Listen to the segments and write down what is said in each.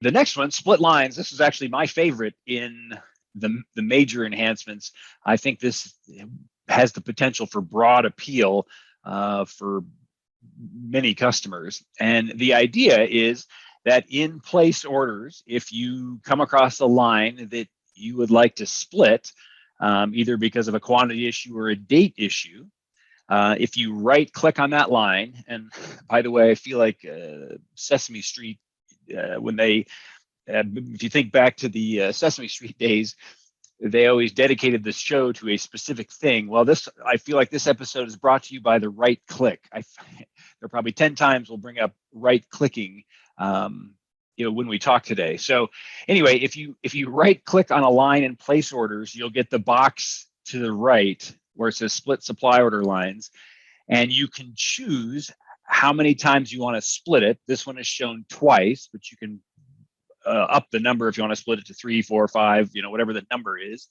The next one, split lines. This is actually my favorite in the major enhancements. I think this has the potential for broad appeal for many customers. And the idea is that in place orders, if you come across a line that you would like to split, either because of a quantity issue or a date issue, if you right click on that line, and by the way, I feel like Sesame Street, when they, if you think back to the Sesame Street days, they always dedicated the show to a specific thing. Well, I feel like this episode is brought to you by the right click. There are probably 10 times we'll bring up right clicking, when we talk today. So anyway, if you right click on a line in place orders, you'll get the box to the right where it says split supply order lines, and you can choose how many times you want to split it. This one is shown twice, but you can up the number if you want to split it to 3, 4, 5, whatever the number is.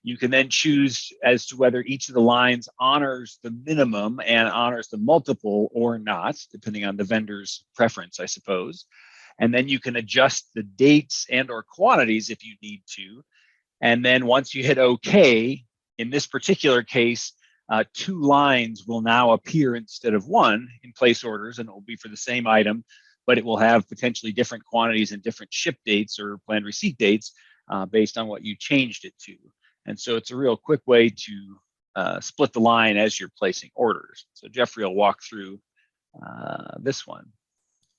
You can then choose as to whether each of the lines honors the minimum and honors the multiple or not, depending on the vendor's preference, I suppose. And then you can adjust the dates and or quantities if you need to. And then once you hit OK, in this particular case, 2 lines will now appear instead of 1 in place orders, and it will be for the same item, but it will have potentially different quantities and different ship dates or planned receipt dates based on what you changed it to. And so it's a real quick way to split the line as you're placing orders. So Jeffrey will walk through this one.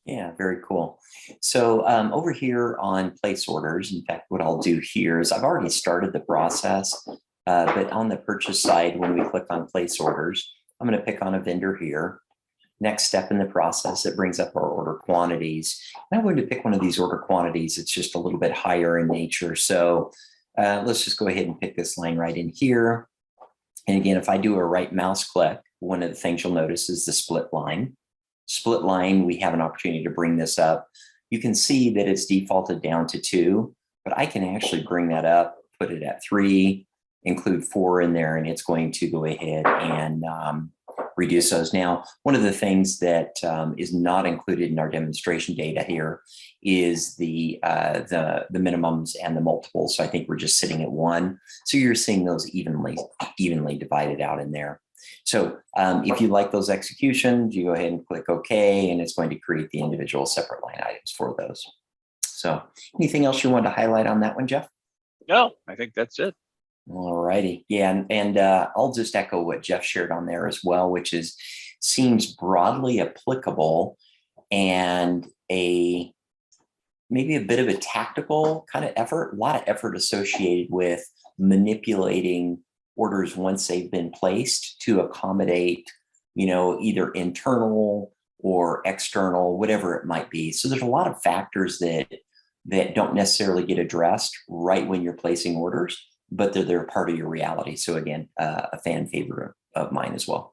Yeah, very cool. So over here on place orders, in fact, what I'll do here is I've already started the process, but on the purchase side, when we click on place orders, I'm going to pick on a vendor here. Next step in the process, it brings up our order quantities. And I'm going to pick one of these order quantities. It's just a little bit higher in nature. So let's just go ahead and pick this line right in here. And again, if I do a right mouse click, one of the things you'll notice is the split line. Split line, we have an opportunity to bring this up. You can see that it's defaulted down to 2, but I can actually bring that up, put it at 3, include 4 in there, and it's going to go ahead and reduce those. Now, one of the things that is not included in our demonstration data here is the minimums and the multiples. So I think we're just sitting at 1. So you're seeing those evenly divided out in there. So if you like those executions, you go ahead and click OK, and it's going to create the individual separate line items for those. So anything else you want to highlight on that one, Jeff? No, I think that's it. All righty. Yeah, and I'll just echo what Jeff shared on there as well, which seems broadly applicable and maybe a bit of a tactical kind of effort, a lot of effort associated with manipulating orders once they've been placed to accommodate, either internal or external, whatever it might be. So there's a lot of factors that don't necessarily get addressed right when you're placing orders, but they're part of your reality. So again, a fan favorite of mine as well.